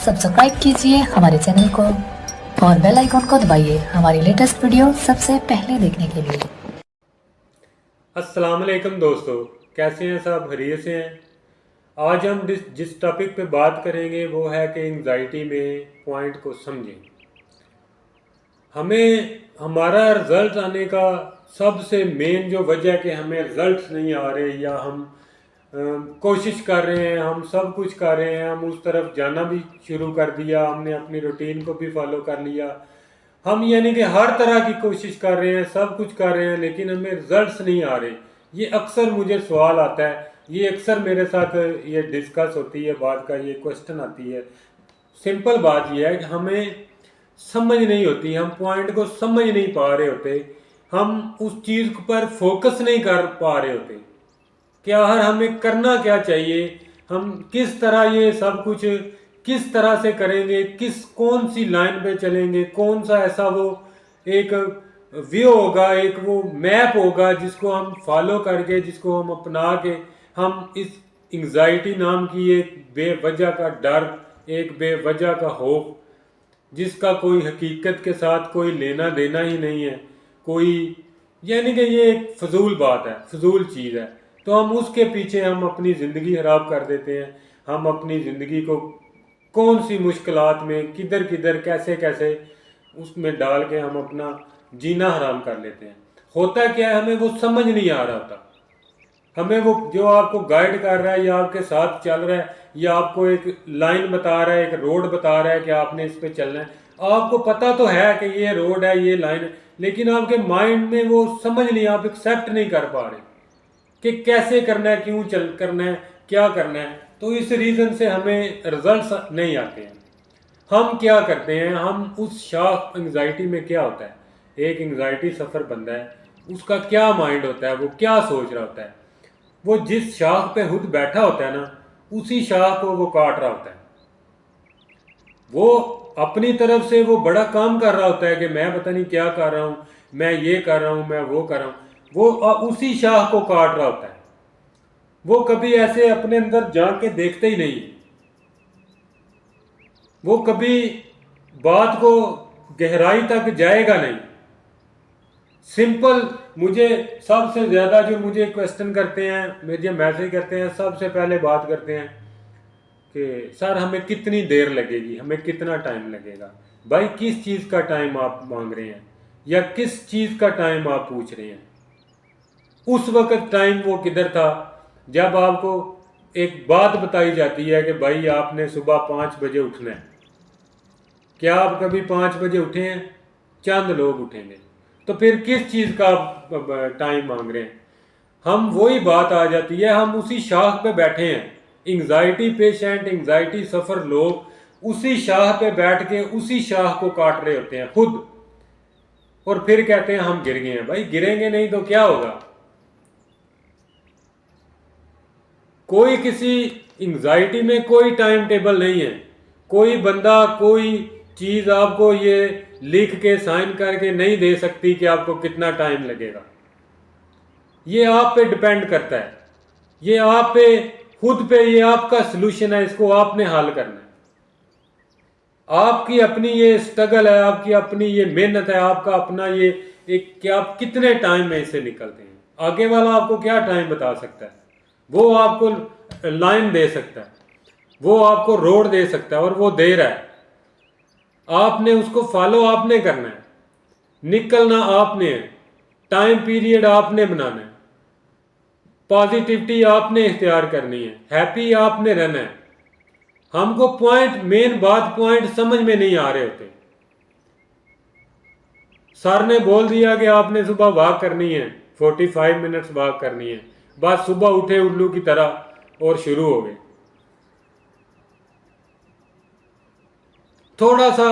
Subscribe कीजिए हमारे channel को और बेल आइकन को दबाइए हमारी लेटेस्ट वीडियो सबसे पहले देखने के लिए। अस्सलाम वालेकुम दोस्तों, कैसे हैं सब? खैरियत से हैं? आज हम जिस टॉपिक पे बात करेंगे वो है कि एंजाइटी में पॉइंट को समझें। हमें हमारा रिज़ल्ट आने का सबसे मेन जो वजह कि हमें रिज़ल्ट नहीं आ रहे या हम कोशिश कर रहे हैं, हम सब कुछ कर रहे हैं, हम उस तरफ जाना भी शुरू कर दिया, हमने अपनी रूटीन को भी फॉलो कर लिया, हम यानी कि हर तरह की कोशिश कर रहे हैं, सब कुछ कर रहे हैं, लेकिन हमें रिजल्ट्स नहीं आ रहे। ये अक्सर मुझे सवाल आता है, ये अक्सर मेरे साथ ये डिस्कस होती है, बात का ये क्वेश्चन आती है। सिंपल बात ये है कि हमें समझ नहीं होती, हम पॉइंट को समझ नहीं पा रहे होते, हम उस चीज़ पर फोकस नहीं कर पा रहे होते क्या हर हमें करना क्या चाहिए, हम किस तरह ये सब कुछ किस तरह से करेंगे, कौन सी लाइन पे चलेंगे, कौन सा ऐसा वो एक व्यू होगा, एक वो मैप होगा जिसको हम फॉलो करके, जिसको हम अपना के हम इस एंग्जाइटी नाम की एक बेवजह का डर, एक बेवजह का खौफ, जिसका कोई हकीकत के साथ कोई लेना देना ही नहीं है, कोई यानी कि ये एक फजूल बात है, फजूल चीज़ है, तो हम उसके पीछे हम अपनी ज़िंदगी खराब कर देते हैं। हम अपनी ज़िंदगी को कौन सी मुश्किलात में किधर किधर कैसे कैसे उसमें डाल के हम अपना जीना हराम कर लेते हैं। होता क्या है, हमें वो समझ नहीं आ रहा होता, हमें वो जो आपको गाइड कर रहा है या आपके साथ चल रहा है या आपको एक लाइन बता रहा है, एक रोड बता रहा है कि आपने इस पे चलना है, आपको पता तो है कि ये रोड है, ये लाइन है, लेकिन आपके माइंड में वो समझ नहीं, आप एक्सेप्ट नहीं कर पा रहे कि कैसे करना है, क्यों चल करना है, क्या करना है। तो इस रीज़न से हमें रिजल्ट्स नहीं आते हैं। हम क्या करते हैं, हम उस शाख एंग्जाइटी में क्या होता है, एक एंग्जाइटी सफ़र बंदा है, उसका क्या माइंड होता है, वो क्या सोच रहा होता है, वो जिस शाख पे खुद बैठा होता है ना, उसी शाख को वो काट रहा होता है। वो अपनी तरफ से वो बड़ा काम कर रहा होता है कि मैं पता नहीं क्या कर रहा हूँ, मैं ये कर रहा हूँ, मैं वो कर रहा हूँ, वो उसी शाख को काट रहा होता है। वो कभी ऐसे अपने अंदर जाके देखते ही नहीं, वो कभी बात को गहराई तक जाएगा नहीं। सिंपल, मुझे सबसे ज़्यादा जो मुझे क्वेश्चन करते हैं, मुझे मैसेज करते हैं, सबसे पहले बात करते हैं कि सर हमें कितनी देर लगेगी, हमें कितना टाइम लगेगा। भाई किस चीज़ का टाइम आप मांग रहे हैं या किस चीज़ का टाइम आप पूछ रहे हैं? उस वक्त टाइम वो किधर था जब आपको एक बात बताई जाती है कि भाई आपने सुबह 5 बजे उठना है। क्या आप कभी 5 बजे उठे हैं? चंद लोग उठेंगे। तो फिर किस चीज़ का आप टाइम मांग रहे हैं? हम वही बात आ जाती है, हम उसी शाख पे बैठे हैं। एंग्जाइटी पेशेंट, एंग्जाइटी सफ़र लोग उसी शाख पे बैठ के उसी शाख को काट रहे होते हैं खुद, और फिर कहते हैं हम गिर गए हैं। भाई गिरेंगे नहीं तो क्या होगा? कोई किसी एंग्जाइटी में कोई टाइम टेबल नहीं है, कोई बंदा कोई चीज़ आपको ये लिख के साइन करके नहीं दे सकती कि आपको कितना टाइम लगेगा। ये आप पे डिपेंड करता है, ये आप पे खुद पे, ये आपका सलूशन है, इसको आपने हल करना है। आपकी अपनी ये स्ट्रगल है, आपकी अपनी ये मेहनत है, आपका अपना ये एक कि आप कितने टाइम में इसे निकलते हैं। आगे वाला आपको क्या टाइम बता सकता है? वो आपको लाइन दे सकता है, वो आपको रोड दे सकता है, और वो दे रहा है। आपने उसको फॉलो आपने करना है, निकलना आपने है, टाइम पीरियड आपने बनाना है, पॉजिटिविटी आपने इख्तियार करनी है, हैप्पी आपने रहना है। हमको पॉइंट, मेन बात पॉइंट समझ में नहीं आ रहे होते। सर ने बोल दिया कि आपने सुबह वॉक करनी है, 45 मिनट्स वॉक करनी है, बस सुबह उठे उल्लू की तरह और शुरू हो गए। थोड़ा सा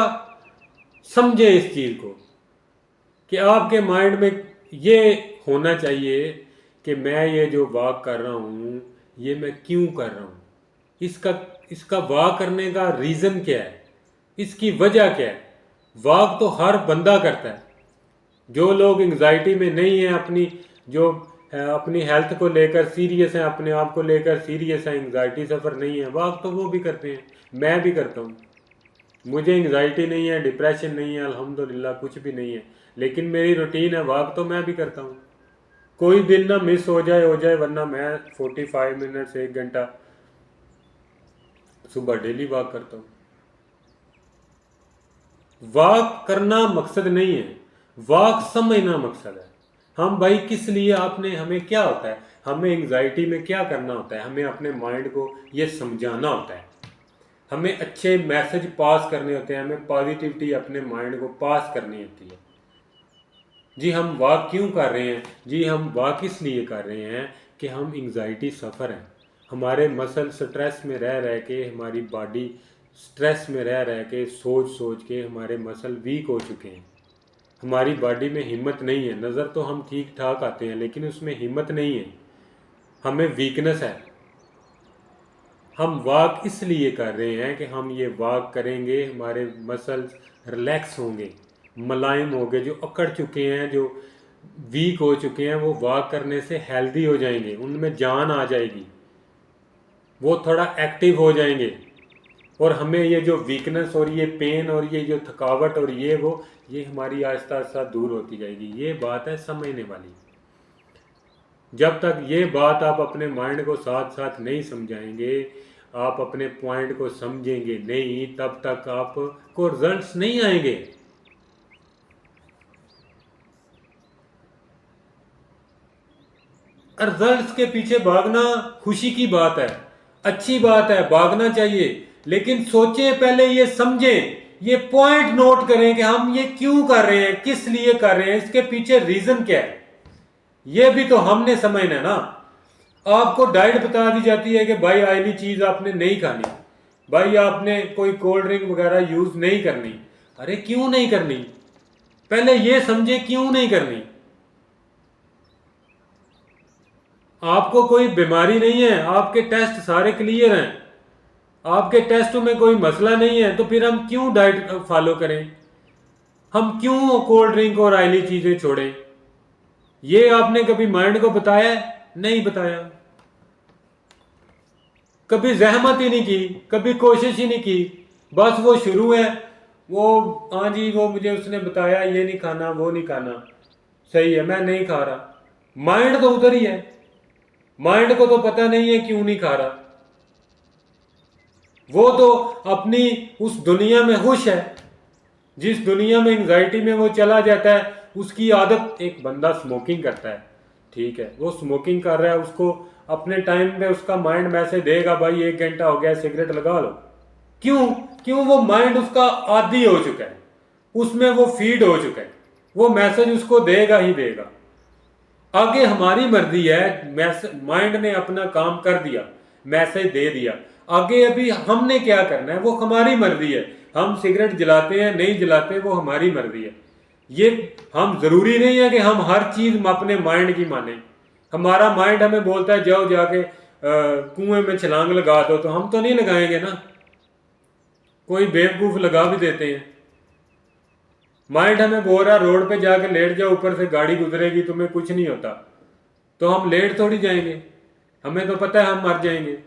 समझे इस चीज़ को कि आपके माइंड में ये होना चाहिए कि मैं ये जो वॉक कर रहा हूँ, ये मैं क्यों कर रहा हूँ, इसका इसका वॉक करने का रीज़न क्या है, इसकी वजह क्या है। वॉक तो हर बंदा करता है। जो लोग एंग्जाइटी में नहीं है, अपनी जो अपनी हेल्थ को लेकर सीरियस हैं, अपने आप को लेकर सीरियस है, एंग्जाइटी सफ़र नहीं है, वॉक तो वो भी करते हैं, मैं भी करता हूँ। मुझे एंग्जाइटी नहीं है, डिप्रेशन नहीं है, अल्हम्दुलिल्लाह कुछ भी नहीं है, लेकिन मेरी रूटीन है, वॉक तो मैं भी करता हूँ। कोई दिन ना मिस हो जाए, वरना मैं 45 मिनट से 1 घंटा सुबह डेली वॉक करता हूँ। वॉक करना मकसद नहीं है, वॉक समझना मकसद है। हम भाई किस लिए, आपने हमें क्या होता है, हमें एंग्जाइटी में क्या करना होता है, हमें अपने माइंड को ये समझाना होता है, हमें अच्छे मैसेज पास करने होते हैं, हमें पॉजिटिविटी अपने माइंड को पास करनी होती है। जी हम वॉक क्यों कर रहे हैं, जी हम वॉक इसलिए कर रहे हैं कि हम एंग्जाइटी सफ़र हैं, हमारे मसल स्ट्रेस में रह रह के, हमारी बॉडी स्ट्रेस में रह रह के, सोच सोच के हमारे मसल वीक हो चुके हैं, हमारी बॉडी में हिम्मत नहीं है। नज़र तो हम ठीक ठाक आते हैं, लेकिन उसमें हिम्मत नहीं है, हमें वीकनेस है। हम वॉक इसलिए कर रहे हैं कि हम ये वॉक करेंगे, हमारे मसल्स रिलैक्स होंगे, मुलायम होंगे, जो अकड़ चुके हैं, जो वीक हो चुके हैं, वो वॉक करने से हेल्दी हो जाएंगे, उनमें जान आ जाएगी, वो थोड़ा एक्टिव हो जाएंगे, और हमें ये जो वीकनेस और ये पेन और ये जो थकावट और ये हमारी आहिस्ता आहिस्ता दूर होती जाएगी। ये बात है समझने वाली। जब तक ये बात आप अपने माइंड को साथ साथ नहीं समझाएंगे, आप अपने पॉइंट को समझेंगे नहीं, तब तक आपको रिजल्ट्स नहीं आएंगे। रिजल्ट्स के पीछे भागना खुशी की बात है, अच्छी बात है, भागना चाहिए, लेकिन सोचें पहले, ये समझें, ये पॉइंट नोट करें कि हम ये क्यों कर रहे हैं, किस लिए कर रहे हैं, इसके पीछे रीजन क्या है, ये भी तो हमने समझना है ना। आपको डाइट बता दी जाती है कि भाई ऑयली चीज आपने नहीं खानी, भाई आपने कोई कोल्ड ड्रिंक वगैरह यूज नहीं करनी। अरे क्यों नहीं करनी, पहले ये समझे क्यों नहीं करनी। आपको कोई बीमारी नहीं है, आपके टेस्ट सारे क्लियर हैं, आपके टेस्टों में कोई मसला नहीं है, तो फिर हम क्यों डाइट फॉलो करें, हम क्यों कोल्ड ड्रिंक और ऑयली चीजें छोड़ें। ये आपने कभी माइंड को बताया? नहीं बताया, कभी जहमत ही नहीं की, कभी कोशिश ही नहीं की, बस वो शुरू है, वो हाँ जी वो मुझे उसने बताया ये नहीं खाना वो नहीं खाना, सही है मैं नहीं खा रहा। माइंड तो उधर ही है, माइंड को तो पता नहीं है क्यों नहीं खा रहा, वो तो अपनी उस दुनिया में खुश है, जिस दुनिया में एंग्जाइटी में वो चला जाता है। उसकी आदत, एक बंदा स्मोकिंग करता है, ठीक है, वो स्मोकिंग कर रहा है, उसको अपने टाइम पे उसका माइंड मैसेज देगा भाई 1 घंटा हो गया सिगरेट लगा लो। क्यों? क्यों? वो माइंड उसका आदी हो चुका है, उसमें वो फीड हो चुका है, वो मैसेज उसको देगा ही देगा। आगे हमारी मर्जी है, माइंड ने अपना काम कर दिया, मैसेज दे दिया, आगे अभी हमने क्या करना है वो हमारी मर्जी है। हम सिगरेट जलाते हैं नहीं जलाते वो हमारी मर्जी है। ये हम जरूरी नहीं है कि हम हर चीज अपने माइंड की माने। हमारा माइंड हमें बोलता है जाओ जाके कुएं में छलांग लगा दो, तो हम तो नहीं लगाएंगे ना, कोई बेवकूफ लगा भी देते हैं। माइंड हमें बोल रहा है रोड पे जाके लेट जाओ, ऊपर से गाड़ी गुजरेगी तुम्हें कुछ नहीं होता, तो हम लेट थोड़ी जाएंगे, हमें तो पता है हम मर जाएंगे।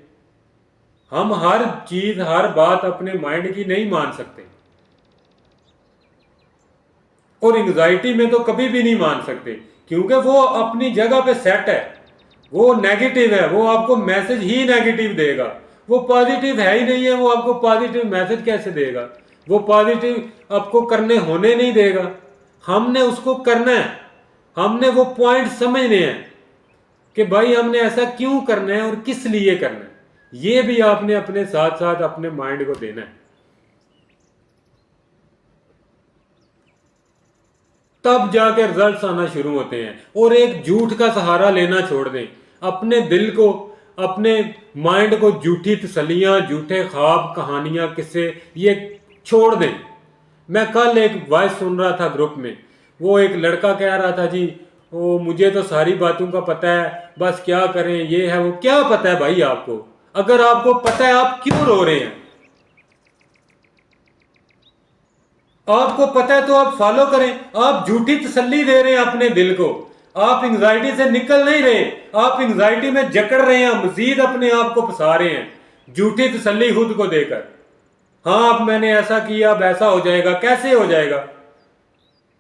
हम हर चीज हर बात अपने माइंड की नहीं मान सकते, और एंग्जाइटी में तो कभी भी नहीं मान सकते, क्योंकि वो अपनी जगह पे सेट है, वो नेगेटिव है, वो आपको मैसेज ही नेगेटिव देगा, वो पॉजिटिव है ही नहीं है, वो आपको पॉजिटिव मैसेज कैसे देगा, वो पॉजिटिव आपको करने होने नहीं देगा। हमने उसको करना है, हमने वो पॉइंट समझने हैं कि भाई हमने ऐसा क्यों करना है और किस लिए करना है, ये भी आपने अपने साथ साथ अपने माइंड को देना है, तब जाकर रिजल्ट्स आना शुरू होते हैं। और एक झूठ का सहारा लेना छोड़ दें, अपने दिल को, अपने माइंड को झूठी तसल्लियां, झूठे ख्वाब, कहानियां, किस्से ये छोड़ दें। मैं कल एक वॉइस सुन रहा था ग्रुप में, वो एक लड़का कह रहा था जी वो मुझे तो सारी बातों का पता है, बस क्या करें, ये है वो। क्या पता है भाई आपको? अगर आपको पता है आप क्यों रो रहे हैं? आपको पता है तो आप फॉलो करें। आप झूठी तसल्ली दे रहे हैं अपने दिल को, आप एंग्जाइटी से निकल नहीं रहे, आप एंग्जाइटी में जकड़ रहे हैं, मजीद अपने आप को फंसा रहे हैं झूठी तसल्ली खुद को देकर। हाँ अब मैंने ऐसा किया अब ऐसा हो जाएगा, कैसे हो जाएगा?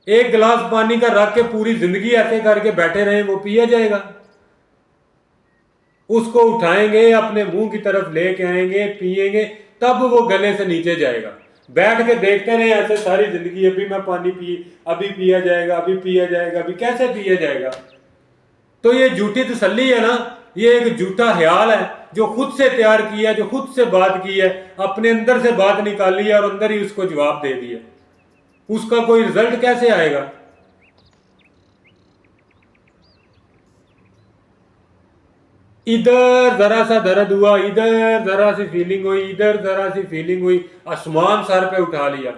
एक गिलास पानी का रख के पूरी जिंदगी ऐसे करके बैठे रहे, वो पिया जाएगा? उसको उठाएंगे, अपने मुंह की तरफ लेके आएंगे, पिएंगे, तब वो गले से नीचे जाएगा। बैठ के देखते रहे ऐसे सारी जिंदगी, अभी मैं पानी अभी पिया जाएगा, अभी पिया जाएगा, अभी कैसे पिया जाएगा? तो ये झूठी तसल्ली है ना, ये एक झूठा ख्याल है जो खुद से तैयार किया है, जो खुद से बात की है, अपने अंदर से बात निकाली है और अंदर ही उसको जवाब दे दिया। उसका कोई रिजल्ट कैसे आएगा? इधर जरा सा दर्द हुआ, इधर जरा सी फीलिंग हुई, इधर जरा सी फीलिंग हुई, आसमान सर पे उठा लिया।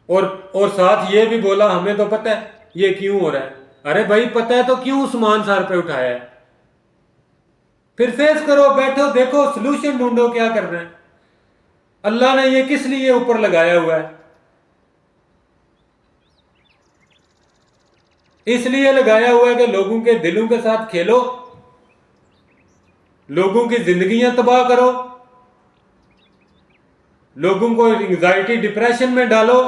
और साथ ये भी बोला हमें तो पता है ये क्यों हो रहा है। अरे भाई पता है तो क्यों आसमान सर पे उठाया है? फिर फेस करो, बैठो, देखो, सोल्यूशन ढूंढो, क्या करना है। अल्लाह ने ये किस लिए ऊपर लगाया हुआ है? इसलिए लगाया हुआ है कि लोगों के दिलों के साथ खेलो, लोगों की जिंदगियां तबाह करो, लोगों को एंजाइटी डिप्रेशन में डालो,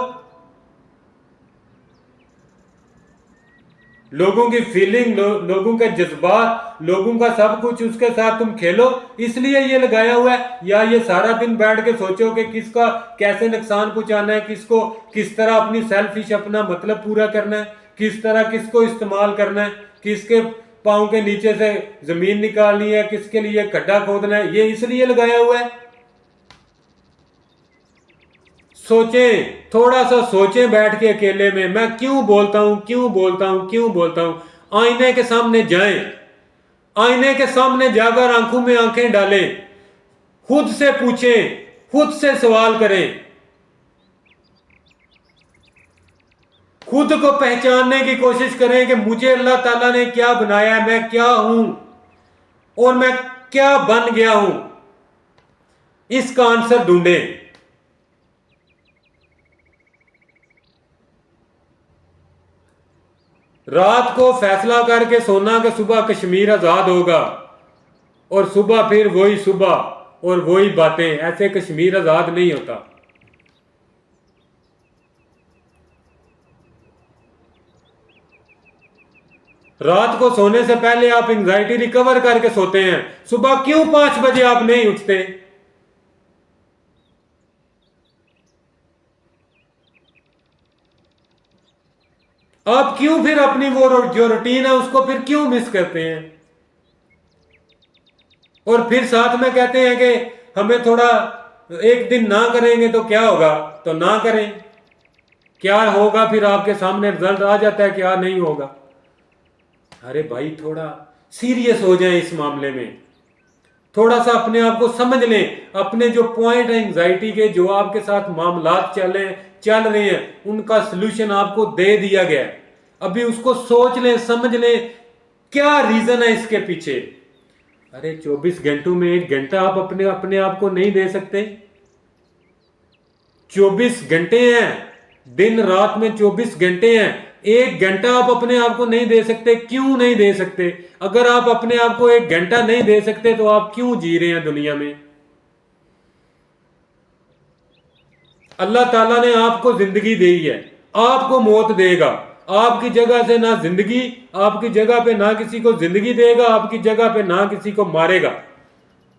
लोगों की फीलिंग, लोगों के जज्बात, लोगों का सब कुछ, उसके साथ तुम खेलो। इसलिए ये लगाया हुआ है। या ये सारा दिन बैठ के सोचो कि किसका कैसे नुकसान पहुंचाना है, किसको किस तरह अपनी सेल्फिश अपना मतलब पूरा करना है, किस तरह किसको इस्तेमाल करना है, किसके पाँव के नीचे से जमीन निकालनी है, किसके लिए खड्डा खोदना है, ये इसलिए लगाया हुआ है। सोचें, थोड़ा सा सोचें बैठ के अकेले में, मैं क्यों बोलता हूं, क्यों बोलता हूं, क्यों बोलता हूं। आईने के सामने जाएं, आईने के सामने जाकर आंखों में आंखें डालें, खुद से पूछें, खुद से सवाल करें, खुद को पहचानने की कोशिश करें कि मुझे अल्लाह ताला ने क्या बनाया है, मैं क्या हूं और मैं क्या बन गया हूं। इसका आंसर ढूंढें। रात को फैसला करके सोना कि सुबह कश्मीर आजाद होगा, और सुबह फिर वही सुबह और वही बातें, ऐसे कश्मीर आजाद नहीं होता। रात को सोने से पहले आप एंजाइटी रिकवर करके सोते हैं, सुबह क्यों 5 बजे आप नहीं उठते? आप क्यों फिर अपनी वो जो रूटीन है उसको फिर क्यों मिस करते हैं? और फिर साथ में कहते हैं कि हमें थोड़ा एक दिन ना करेंगे तो क्या होगा, तो ना करें, क्या होगा फिर आपके सामने रिजल्ट आ जाता है, क्या नहीं होगा। अरे भाई थोड़ा सीरियस हो जाए इस मामले में, थोड़ा सा अपने आप को समझ लें, अपने जो पॉइंट है एंजाइटी के, जो आपके साथ मामलात चल रहे हैं, उनका सलूशन आपको दे दिया गया है। अभी उसको सोच लें, समझ लें क्या रीजन है इसके पीछे। अरे 24 घंटों में 1 घंटा आप अपने अपने आप को नहीं दे सकते? 24 घंटे हैं, दिन रात में 24 घंटे हैं, 1 घंटा आप अपने आप को नहीं दे सकते? क्यों नहीं दे सकते? अगर आप अपने आप को 1 घंटा नहीं दे सकते तो आप क्यों जी रहे हैं दुनिया में? अल्लाह ताला ने आपको जिंदगी दी है, आपको मौत देगा। आपकी जगह से ना जिंदगी, आपकी जगह पे ना किसी को जिंदगी देगा, आपकी जगह पे ना किसी को मारेगा।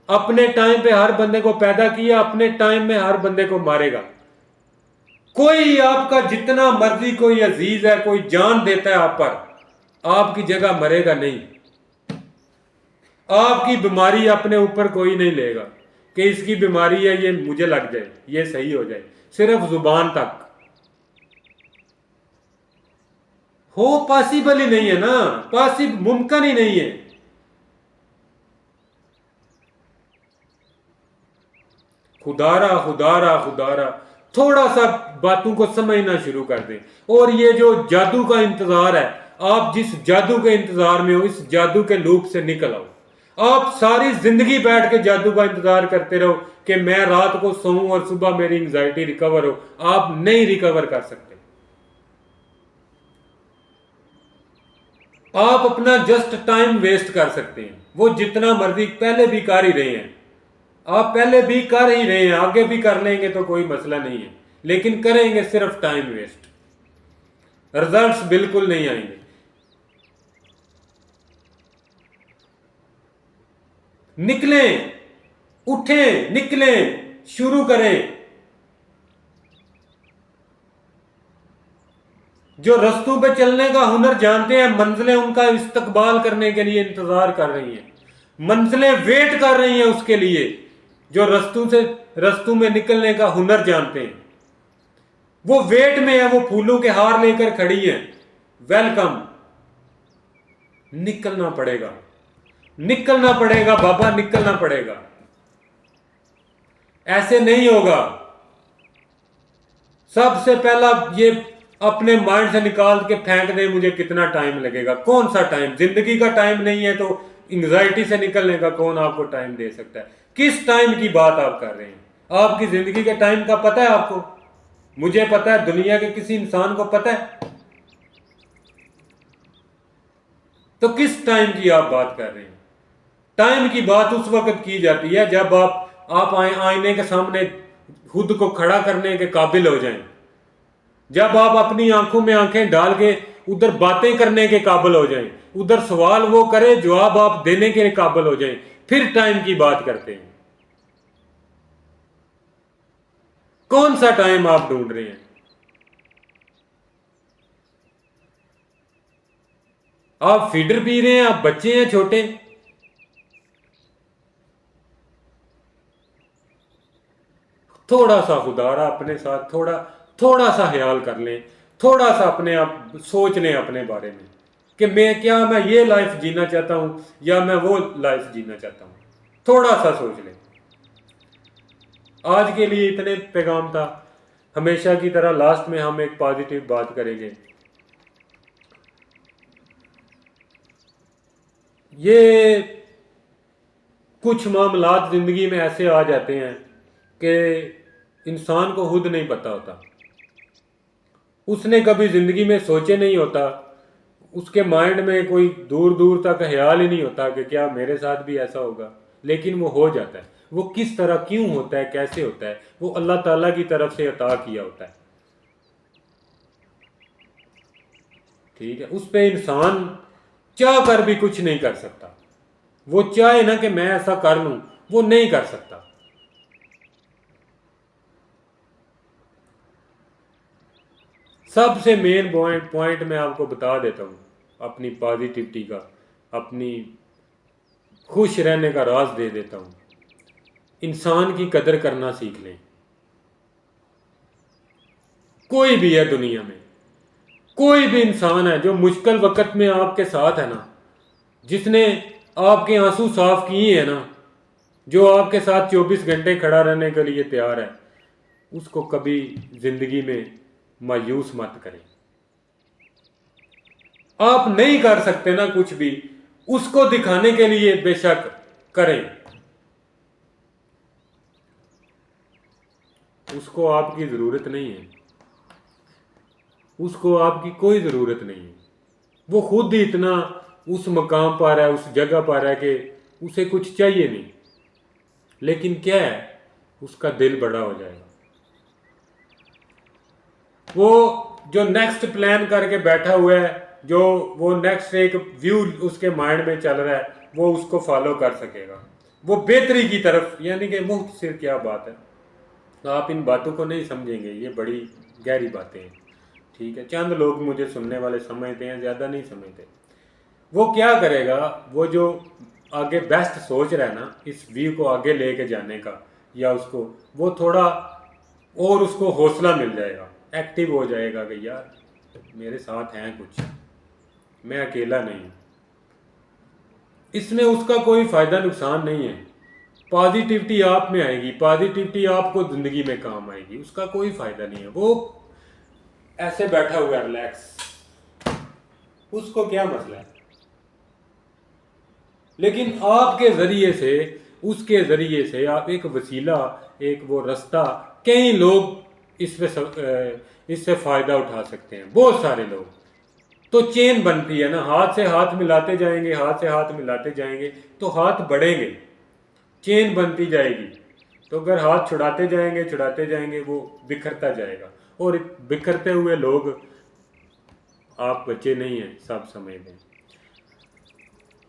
अपने टाइम पे हर बंदे को पैदा किया, अपने टाइम में हर बंदे को मारेगा। कोई आपका जितना मर्जी कोई अजीज है, कोई जान देता है आप पर, आपकी जगह मरेगा नहीं। आपकी बीमारी अपने ऊपर कोई नहीं लेगा कि इसकी बीमारी है, ये मुझे लग जाए, ये सही हो जाए। सिर्फ जुबान तक हो पॉसिबल ही नहीं है ना, पॉसिबल मुमकिन ही नहीं है। खुदारा खुदारा खुदारा, थोड़ा सा बातों को समझना शुरू कर दें। और ये जो जादू का इंतजार है, आप जिस जादू के इंतजार में हो, इस जादू के लूप से निकल आओ। आप सारी जिंदगी बैठ के जादू का इंतजार करते रहो कि मैं रात को सोऊं और सुबह मेरी एंजाइटी रिकवर हो, आप नहीं रिकवर कर सकते। आप अपना जस्ट टाइम वेस्ट कर सकते हैं, वो जितना मर्जी पहले भी कर ही रहे हैं। आप पहले भी कर ही रहे हैं, आगे भी कर लेंगे तो कोई मसला नहीं है, लेकिन करेंगे सिर्फ टाइम वेस्ट, रिजल्ट्स बिल्कुल नहीं आएंगे। निकलें, उठें, निकलें, शुरू करें। जो रस्तों पे चलने का हुनर जानते हैं, मंजिलें उनका इस्तकबाल करने के लिए इंतजार कर रही हैं, मंजिलें वेट कर रही हैं उसके लिए। जो रस्तों में निकलने का हुनर जानते हैं, वो वेट में है, वो फूलों के हार लेकर खड़ी हैं। वेलकम। निकलना पड़ेगा, निकलना पड़ेगा बाबा, निकलना पड़ेगा। ऐसे नहीं होगा। सबसे पहला ये अपने माइंड से निकाल के फेंक दे, मुझे कितना टाइम लगेगा। कौन सा टाइम? जिंदगी का टाइम नहीं है तो एंग्जाइटी से निकलने का कौन आपको टाइम दे सकता है? किस टाइम की बात आप कर रहे हैं? आपकी जिंदगी के टाइम का पता है आपको? मुझे पता है, दुनिया के किसी इंसान को पता है? तो किस टाइम की आप बात कर रहे हैं? टाइम की बात उस वक्त की जाती है जब आप आईने के सामने खुद को खड़ा करने के काबिल हो जाएं, जब आप अपनी आंखों में आंखें डाल के उधर बातें करने के काबिल हो जाएं, उधर सवाल वो करे, जवाब आप देने के काबिल हो जाएं, फिर टाइम की बात करते हैं। कौन सा टाइम आप ढूंढ रहे हैं? आप फीडर पी रहे हैं? आप बच्चे हैं छोटे? थोड़ा सा खुदारा अपने साथ थोड़ा सा ख्याल कर लें, थोड़ा सा अपने आप सोच लें अपने बारे में कि मैं ये लाइफ जीना चाहता हूं या मैं वो लाइफ जीना चाहता हूं। थोड़ा सा सोच लें। आज के लिए इतने पैगाम था। हमेशा की तरह लास्ट में हम एक पॉजिटिव बात करेंगे। ये कुछ मामलात जिंदगी में ऐसे आ जाते हैं कि इंसान को खुद नहीं पता होता, उसने कभी जिंदगी में सोचे नहीं होता, उसके माइंड में कोई दूर दूर तक ख्याल ही नहीं होता कि क्या मेरे साथ भी ऐसा होगा, लेकिन वो हो जाता है। वो किस तरह, क्यों होता है, कैसे होता है, वो अल्लाह ताला की तरफ से अता किया होता है। ठीक है, उस पे इंसान चाह कर भी कुछ नहीं कर सकता। वो चाहे ना कि मैं ऐसा कर लूं, वो नहीं कर सकता। सबसे मेन पॉइंट मैं आपको बता देता हूं अपनी पॉजिटिविटी का, अपनी खुश रहने का राज दे देता हूं। इंसान की कदर करना सीख लें। कोई भी है दुनिया में, कोई भी इंसान है जो मुश्किल वक्त में आपके साथ है ना, जिसने आपके आंसू साफ किए हैं ना, जो आपके साथ 24 घंटे खड़ा रहने के लिए तैयार है, उसको कभी जिंदगी में मायूस मत करें। आप नहीं कर सकते ना कुछ भी, उसको दिखाने के लिए बेशक करें। उसको आपकी जरूरत नहीं है, उसको आपकी कोई जरूरत नहीं है। वो खुद ही इतना उस मकाम पर है, उस जगह पर है कि उसे कुछ चाहिए नहीं, लेकिन क्या है, उसका दिल बड़ा हो जाएगा। वो जो नेक्स्ट प्लान करके बैठा हुआ है, जो वो नेक्स्ट एक व्यू उसके माइंड में चल रहा है, वो उसको फॉलो कर सकेगा, वो बेहतरी की तरफ। यानी कि मुख्तसर क्या बात है, आप इन बातों को नहीं समझेंगे, ये बड़ी गहरी बातें हैं। ठीक है, चंद लोग मुझे सुनने वाले समझते हैं, ज़्यादा नहीं समझते। वो क्या करेगा, वो जो आगे बेस्ट सोच रहा है ना, इस व्यू को आगे लेके जाने का, या उसको वो थोड़ा और उसको हौसला मिल जाएगा, एक्टिव हो जाएगा कि यार मेरे साथ हैं कुछ, मैं अकेला नहीं हूँ। इसमें उसका कोई फ़ायदा नुकसान नहीं है। पॉजिटिविटी आप में आएगी, पॉजिटिविटी आपको ज़िंदगी में काम आएगी, उसका कोई फ़ायदा नहीं है। वो ऐसे बैठा हुआ है रिलैक्स, उसको क्या मसला है। लेकिन आपके ज़रिए से, उसके ज़रिए से आप एक वसीला, एक वो रास्ता, कई लोग इससे फ़ायदा उठा सकते हैं, बहुत सारे लोग। तो चेन बनती है ना, हाथ से हाथ मिलाते जाएंगे, हाथ से हाथ मिलाते जाएंगे तो हाथ बढ़ेंगे। चेन बनती जाएगी। तो अगर हाथ छुड़ाते जाएंगे वो बिखरता जाएगा, और बिखरते हुए लोग, आप बच्चे नहीं हैं, सब समझ लें।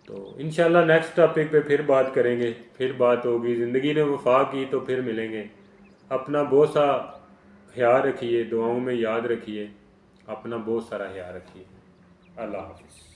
तो इंशाल्लाह नेक्स्ट टॉपिक पे फिर बात करेंगे, फिर बात होगी। ज़िंदगी ने वफा की तो फिर मिलेंगे। अपना बहुत सा ख्याल रखिए, दुआओं में याद रखिए, अपना बहुत सारा ख्याल रखिए। अल्लाह हाफिज़।